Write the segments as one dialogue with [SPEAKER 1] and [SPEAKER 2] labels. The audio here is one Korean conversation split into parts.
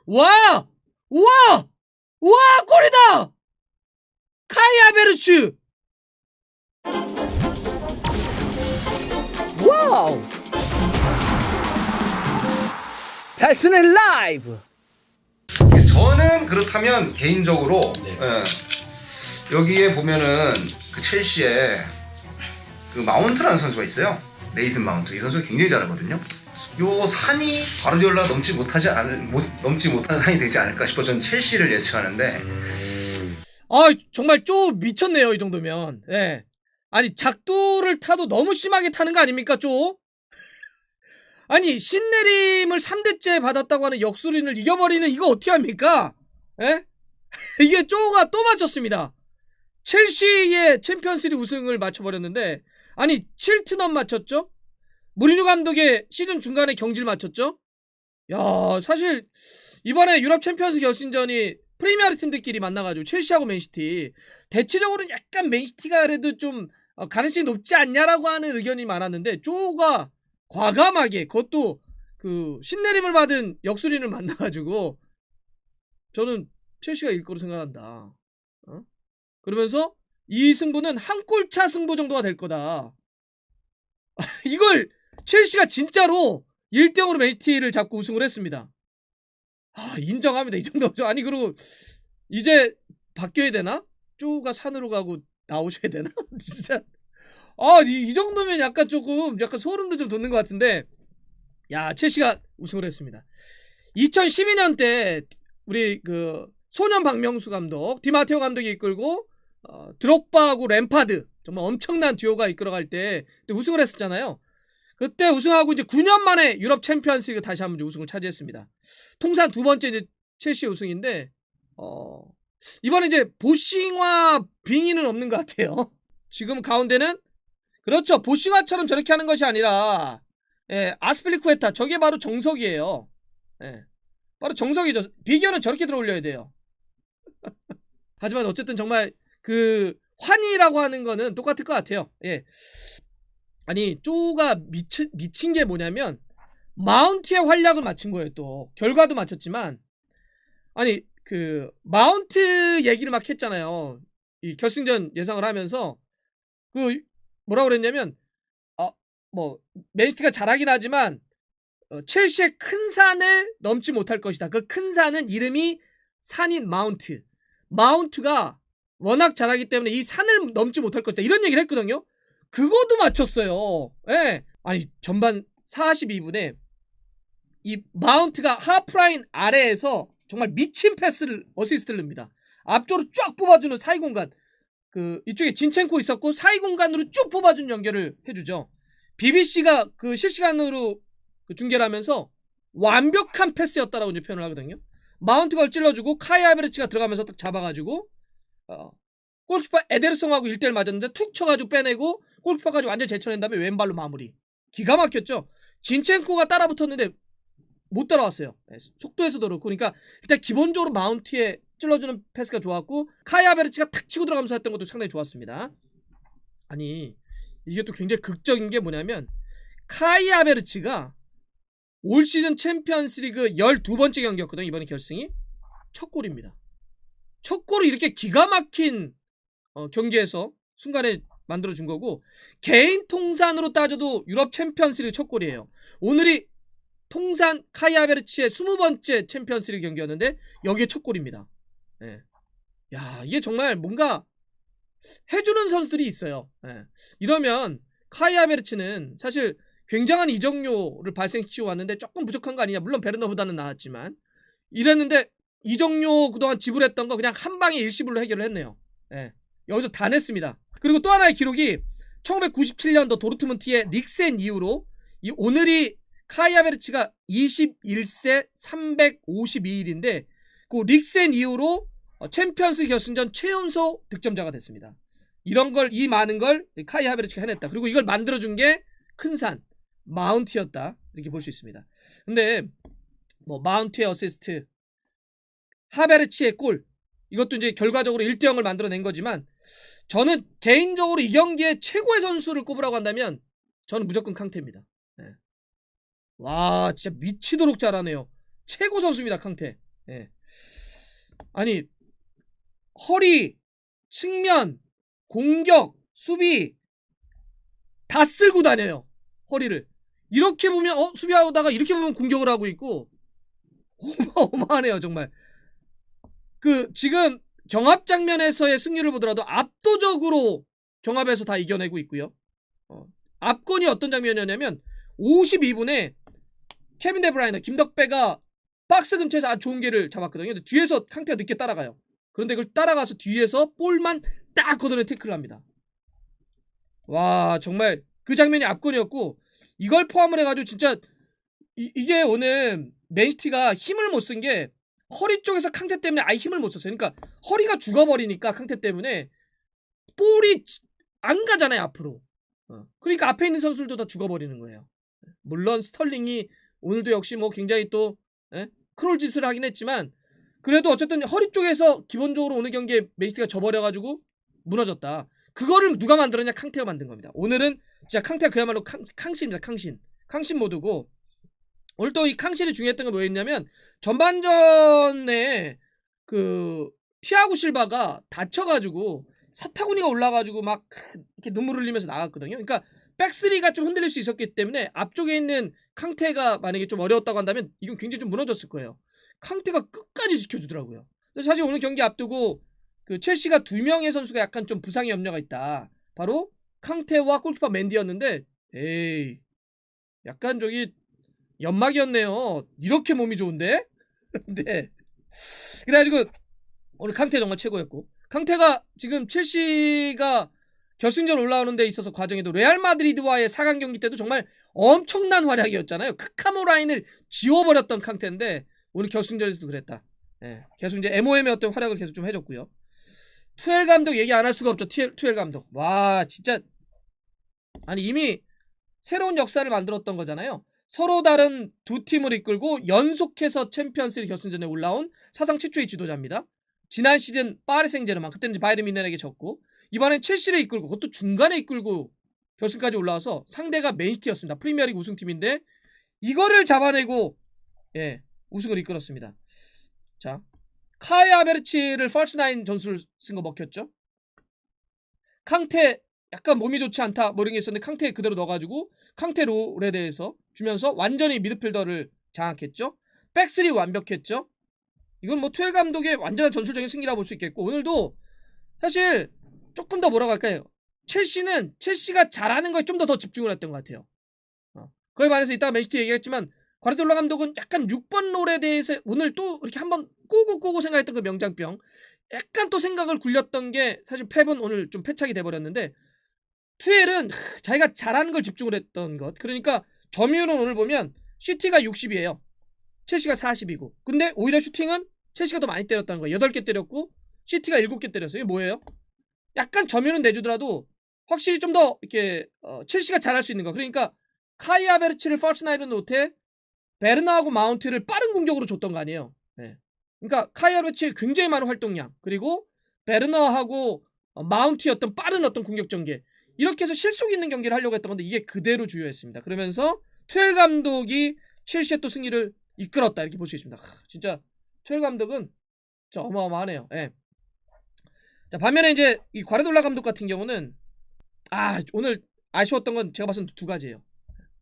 [SPEAKER 1] 와! 와! 와! 골이다! 카이 하베르츠! 와우! 달슨의 라이브!
[SPEAKER 2] 저는 그렇다면 개인적으로 여기에 보면은 그 첼시에 그 마운트라는 선수가 있어요. 메이슨 마운트. 이 선수가 굉장히 잘하거든요. 요 산이 가르디올라 넘지 못하는 산이 되지 않을까 싶어 저는 첼시를 예측하는데.
[SPEAKER 1] 아 정말 좀 미쳤네요 이 정도면. 예. 아니 작두를 타도 너무 심하게 타는 거 아닙니까 쪼? 아니 신내림을 3대째 받았다고 하는 역술인을 이겨버리는 이거 어떻게 합니까? 예? 이게 쪼가 또 맞췄습니다. 첼시의 챔피언스리그 우승을 맞춰버렸는데 아니 칠트넘 맞췄죠? 무리뉴 감독의 시즌 중간에 경질 맞췄죠? 야 사실 이번에 유럽 챔피언스 결승전이 프리미어리그 팀들끼리 만나가지고 첼시하고 맨시티 대체적으로는 약간 맨시티가 그래도 좀 가능성이 높지 않냐라고 하는 의견이 많았는데 쪼가 과감하게 그것도 그 신내림을 받은 역술인을 만나가지고 저는 첼시가 이길 거로 생각한다. 그러면서 이 승부는 한 골차 승부 정도가 될 거다. 이걸 첼시가 진짜로 1대0으로 맨시티를 잡고 우승을 했습니다. 인정합니다. 이 정도죠. 아니 그리고 이제 바뀌어야 되나? 쪼가 산으로 가고 나오셔야 되나? 진짜 이 정도면 약간 조금 약간 소름도 좀 돋는 것 같은데 야 첼시가 우승을 했습니다. 2012년 때 우리 그 소년 박명수 감독 디마테오 감독이 이끌고 드록바하고 램파드 정말 엄청난 듀오가 이끌어갈 때 우승을 했었잖아요. 그때 우승하고 이제 9년 만에 유럽 챔피언스리그 다시 한번 우승을 차지했습니다. 통산 두 번째 이제 첼시의 우승인데 이번에 이제 보싱화 빙의는 없는 것 같아요. 지금 가운데는 그렇죠. 보싱화처럼 저렇게 하는 것이 아니라 아스필리쿠에타 저게 바로 정석이에요. 바로 정석이죠. 비기어는 저렇게 들어올려야 돼요. 하지만 어쨌든 정말 그 환희라고 하는 거는 똑같을 것 같아요. 아니 쪼가 미친 게 뭐냐면 마운트의 활약을 맞춘 거예요. 또 결과도 맞췄지만 아니 그 마운트 얘기를 막 했잖아요. 이 결승전 예상을 하면서 그 뭐라고 그랬냐면 뭐 맨시티가 잘하긴 하지만 첼시의 큰 산을 넘지 못할 것이다. 그 큰 산은 이름이 산인 마운트가 워낙 잘하기 때문에 이 산을 넘지 못할 것이다. 이런 얘기를 했거든요. 그것도 맞췄어요. 아니 전반 42분에 이 마운트가 하프라인 아래에서 정말 미친 어시스트를 냅니다. 앞쪽으로 쫙 뽑아주는 사이 공간. 그 이쪽에 진첸코 있었고 사이 공간으로 쭉 뽑아준 연결을 해주죠. BBC가 그 실시간으로 중계를 하면서 완벽한 패스였다라고 이제 표현을 하거든요. 마운트가 찔러주고 카이 하베르츠가 들어가면서 딱 잡아가지고 골키퍼 에데르송하고 1대1 맞았는데 툭 쳐가지고 빼내고 골키퍼까지 완전 제쳐낸 다음에 왼발로 마무리. 기가 막혔죠. 진첸코가 따라붙었는데 못 따라왔어요. 속도에서도 그렇고. 그러니까 일단 기본적으로 마운트에 찔러주는 패스가 좋았고 카이 하베르츠가 탁 치고 들어가면서 했던 것도 상당히 좋았습니다. 아니 이게 또 굉장히 극적인 게 뭐냐면 카이 하베르츠가 올 시즌 챔피언스리그 12번째 경기였거든요. 이번에 결승이 첫 골입니다. 첫 골을 이렇게 기가 막힌 경기에서 순간에 만들어준 거고 개인 통산으로 따져도 유럽 챔피언스리그 첫 골이에요. 오늘이 통산 카이 하베르츠의 20번째 챔피언스리그 경기였는데 여기에 첫 골입니다. 야 이게 정말 뭔가 해주는 선수들이 있어요. 이러면 카이 하베르츠는 사실 굉장한 이적료를 발생시키고 왔는데 조금 부족한 거 아니냐. 물론 베르너보다는 나았지만 이랬는데 이적료 그동안 지불했던 거 그냥 한 방에 일시불로 해결을 했네요. 여기서 다 냈습니다. 그리고 또 하나의 기록이 1997년도 도르트문트의 릭센 이후로 오늘이 카이 하베르츠가 21세 352일인데 그 릭센 이후로 챔피언스 결승전 최연소 득점자가 됐습니다. 이 많은 걸 카이 하베르츠가 해냈다. 그리고 이걸 만들어준 게 큰 산 마운트였다. 이렇게 볼 수 있습니다. 근데 뭐 마운트의 어시스트, 하베르츠의 골 이것도 이제 결과적으로 1대0을 만들어낸 거지만 저는 개인적으로 이 경기에 최고의 선수를 꼽으라고 한다면 저는 무조건 캉테입니다. 와 진짜 미치도록 잘하네요. 최고 선수입니다. 캉테. 예. 아니 허리, 측면, 공격, 수비 다 쓸고 다녀요. 허리를. 이렇게 보면 수비하다가 이렇게 보면 공격을 하고 있고 어마어마하네요 정말. 그 지금 경합 장면에서의 승리를 보더라도 압도적으로 경합에서 다 이겨내고 있고요. 압권이 어떤 장면이었냐면 52분에 케빈 데브라이너 김덕배가 박스 근처에서 아주 좋은 기회를 잡았거든요. 근데 뒤에서 캉테가 늦게 따라가요. 그런데 그걸 따라가서 뒤에서 볼만 딱 걷어내 태클을 합니다. 와 정말 그 장면이 압권이었고 이걸 포함을 해가지고 진짜 이게 오늘 맨시티가 힘을 못 쓴 게 허리 쪽에서 캉테 때문에 아예 힘을 못 썼어요. 그러니까 허리가 죽어버리니까 캉테 때문에 볼이 안 가잖아요 앞으로. 그러니까 앞에 있는 선수들도 다 죽어버리는 거예요. 물론 스털링이 오늘도 역시 뭐 굉장히 또 크롤 짓을 하긴 했지만 그래도 어쨌든 허리 쪽에서 기본적으로 오늘 경기에 맨시티가 져버려가지고 무너졌다. 그거를 누가 만들었냐? 캉테가 만든 겁니다. 오늘은 진짜 캉테가 그야말로 캉신입니다. 캉신 모드고 오늘 또 이 캉신이 중요했던 건 뭐였냐면 전반전에 그 티아고 실바가 다쳐가지고 사타구니가 올라가지고 막 이렇게 눈물 흘리면서 나갔거든요. 그러니까 백스리가 좀 흔들릴 수 있었기 때문에 앞쪽에 있는 캉테가 만약에 좀 어려웠다고 한다면 이건 굉장히 좀 무너졌을 거예요. 캉테가 끝까지 지켜주더라고요. 사실 오늘 경기 앞두고 그 첼시가 2명의 선수가 약간 좀 부상의 염려가 있다. 바로 캉테와 골키퍼 맨디였는데 에이 약간 저기 연막이었네요. 이렇게 몸이 좋은데? 네. 그래가지고 오늘 캉테 정말 최고였고 캉테가 지금 첼시가 결승전 올라오는 데 있어서 과정에도 레알 마드리드와의 4강 경기 때도 정말 엄청난 활약이었잖아요. 크카모 라인을 지워버렸던 캉테인데 오늘 결승전에서도 그랬다. 계속 이제 MOM의 어떤 활약을 계속 좀 해줬고요. 투엘 감독 얘기 안 할 수가 없죠. 투엘 감독. 와 진짜 아니 이미 새로운 역사를 만들었던 거잖아요. 서로 다른 두 팀을 이끌고 연속해서 챔피언스리그 결승전에 올라온 사상 최초의 지도자입니다. 지난 시즌 파리 생제르맹 그때는 바이에른 뮌헨에게 졌고 이번엔 첼시를 이끌고 그것도 중간에 이끌고 결승까지 올라와서 상대가 맨시티였습니다. 프리미어리그 우승팀인데 이거를 잡아내고 우승을 이끌었습니다. 자 카이 하베르츠를 펄스나인 전술을 쓴 거 먹혔죠. 캉테 약간 몸이 좋지 않다 뭐 이런 게 있었는데 캉테 그대로 넣어가지고 캉테 롤에 대해서 주면서 완전히 미드필더를 장악했죠. 백스리 완벽했죠. 이건 뭐 투엘 감독의 완전한 전술적인 승리라 볼 수 있겠고 오늘도 사실 조금 더 뭐라고 할까요? 첼시가 잘하는 거에 좀 더 집중을 했던 것 같아요. 그에 반해서 이따가 맨시티 얘기했지만 과르디올라 감독은 약간 6번 롤에 대해서 오늘 또 이렇게 한번 꼬고 생각했던 그 명장병 약간 또 생각을 굴렸던 게 사실 펩은 오늘 좀 패착이 돼버렸는데 투엘은 자기가 잘하는 걸 집중을 했던 것. 그러니까 점유율은 오늘 보면 시티가 60이에요. 첼시가 40이고 근데 오히려 슈팅은 첼시가 더 많이 때렸다는 거예요. 8개 때렸고 시티가 7개 때렸어요. 이게 뭐예요? 약간 점유율은 내주더라도 확실히 좀 더 이렇게 첼시가 잘할 수 있는 거. 그러니까 카이 하베르츠를 퍼스나이는 못해 베르나하고 마운트를 빠른 공격으로 줬던 거 아니에요. 그러니까 카이 하베르츠의 굉장히 많은 활동량 그리고 베르나하고 마운트의 어떤 빠른 어떤 공격 전개 이렇게 해서 실속 있는 경기를 하려고 했던 건데 이게 그대로 주요했습니다. 그러면서 투엘 감독이 첼시의 또 승리를 이끌었다 이렇게 볼 수 있습니다. 진짜 투엘 감독은 진짜 어마어마하네요. 자 반면에 이제 이 과르디올라 감독 같은 경우는 오늘 아쉬웠던 건 제가 봤을 때 두 가지예요.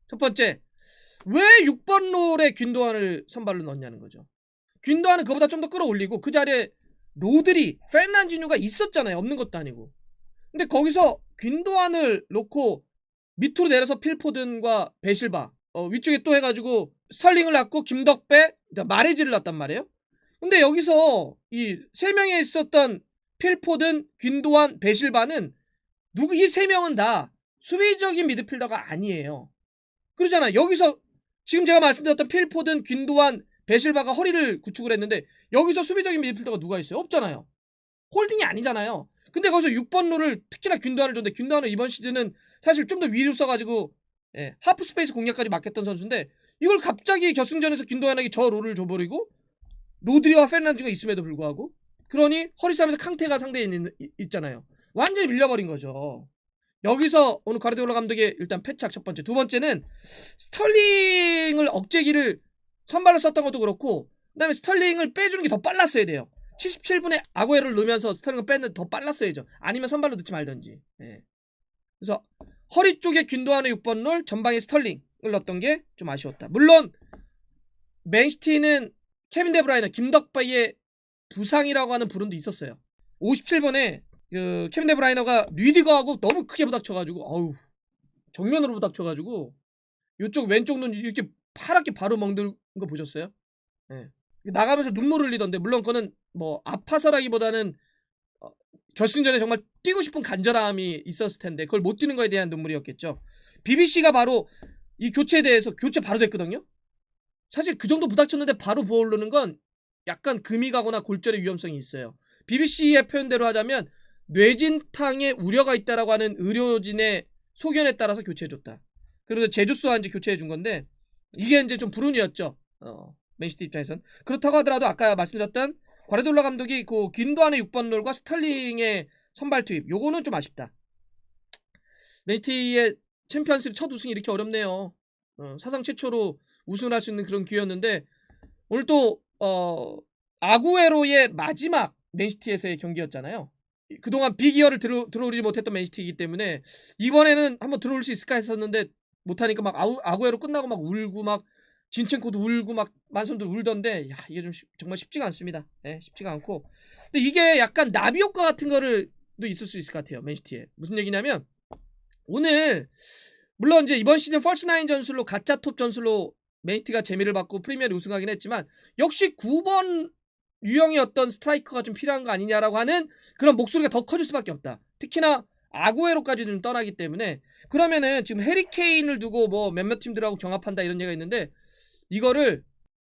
[SPEAKER 1] 첫 번째 왜 6번 롤에 균도안을 선발로 넣냐는 거죠. 균도안은 그보다 좀 더 끌어올리고 그 자리에 로드리, 페르난지뉴가 있었잖아요. 없는 것도 아니고. 근데 거기서 균도안을 놓고 밑으로 내려서 필포든과 베실바 위쪽에 또 해가지고 스털링을 놨고 김덕배, 마레지를 놨단 말이에요. 근데 여기서 이 세 명에 있었던 필포든, 균도안, 베실바는 이 세 명은 다 수비적인 미드필더가 아니에요. 그러잖아. 여기서 지금 제가 말씀드렸던 필포든, 균도안, 베실바가 허리를 구축을 했는데 여기서 수비적인 미드필더가 누가 있어요? 없잖아요. 홀딩이 아니잖아요. 근데 거기서 6번 롤을 특히나 균도안을 줬는데 균도안은 이번 시즌은 사실 좀 더 위로 써가지고 하프 스페이스 공략까지 맡겼던 선수인데 이걸 갑자기 결승전에서 균도안에게 저 롤을 줘버리고 로드리와 페르난지가 있음에도 불구하고 그러니 허리 싸움에서 캉테가 상대에 있잖아요. 완전히 밀려버린 거죠. 여기서 오늘 과르디올라 감독의 일단 패착 첫 번째. 두 번째는 스털링을 억제기를 선발로 썼던 것도 그렇고 그다음에 스털링을 빼주는 게 더 빨랐어야 돼요. 77분에 아구에로를 넣으면서 스털링을 빼는 더 빨랐어야죠. 아니면 선발로 넣지 말던지. 예. 그래서 허리 쪽에 균도안의 6번 롤, 전방에 스털링을 넣었던 게 좀 아쉬웠다. 물론 맨시티는 케빈 데브라이너, 김덕바이의 부상이라고 하는 불운도 있었어요. 57번에 그 케빈 데브라이너가 리디거하고 너무 크게 부닥쳐가지고 어우, 정면으로 부닥쳐가지고 이쪽 왼쪽 눈 이렇게 파랗게 바로 멍든 거 보셨어요? 예. 나가면서 눈물 흘리던데, 물론 그거는 뭐 아파서라기보다는 결승전에 정말 뛰고 싶은 간절함이 있었을 텐데 그걸 못 뛰는 거에 대한 눈물이었겠죠. BBC가 바로 이 교체에 대해서 교체 바로 됐거든요. 사실 그 정도 부닥쳤는데 바로 부어오르는 건 약간 금이 가거나 골절의 위험성이 있어요. BBC의 표현대로 하자면 뇌진탕에 우려가 있다라고 하는 의료진의 소견에 따라서 교체해줬다. 그래서 제주스와 이제 교체해준 건데 이게 이제 좀 불운이었죠. 맨시티 입장에선. 그렇다고 하더라도 아까 말씀드렸던 과르디올라 감독이 그 균도안의 6번 롤과 스털링의 선발 투입, 요거는 좀 아쉽다. 맨시티의 챔피언스리그 첫 우승이 이렇게 어렵네요. 사상 최초로 우승을 할 수 있는 그런 기회였는데 오늘 또 아구에로의 마지막 맨시티에서의 경기였잖아요. 그동안 빅이어를 들어오지 못했던 맨시티이기 때문에 이번에는 한번 들어올 수 있을까 했었는데 못하니까 막 아구에로 끝나고 막 울고 막 진첸코도 울고 막 만선도 울던데, 야, 이게 좀 정말 쉽지가 않습니다. 네, 쉽지가 않고. 근데 이게 약간 나비 효과 같은 거를 또 있을 수 있을 것 같아요. 맨시티에. 무슨 얘기냐면 오늘 물론 이제 이번 시즌 펄스9 전술로 가짜 톱 전술로 맨시티가 재미를 받고 프리미어를 우승하긴 했지만 역시 9번 유형의 어떤 스트라이커가 좀 필요한 거 아니냐라고 하는 그런 목소리가 더 커질 수밖에 없다. 특히나 아구에로까지 좀 떠나기 때문에. 그러면은 지금 해리케인을 두고 뭐 몇몇 팀들하고 경합한다 이런 얘기가 있는데 이거를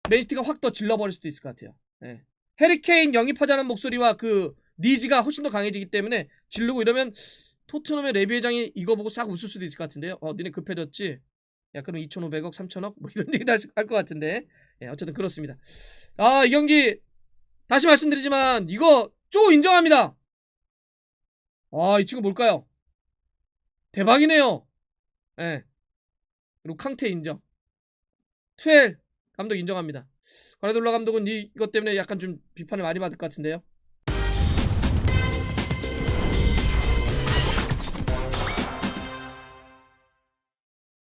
[SPEAKER 1] 맨시티가 확 더 질러버릴 수도 있을 것 같아요. 네. 해리케인 영입하자는 목소리와 그 니즈가 훨씬 더 강해지기 때문에 지르고 이러면 토트넘의 레비 회장이 이거 보고 싹 웃을 수도 있을 것 같은데요. 니네 급해졌지? 야, 그럼 2,500억, 3,000억? 뭐 이런 얘기도 할 것 같은데. 예, 어쨌든 그렇습니다. 이 경기 다시 말씀드리지만 이거 쪼 인정합니다. 이 친구 뭘까요? 대박이네요. 예. 그리고 캉테 인정. 투엘 감독 인정합니다. 과르디올라 감독은 이것 때문에 약간 좀 비판을 많이 받을 것 같은데요.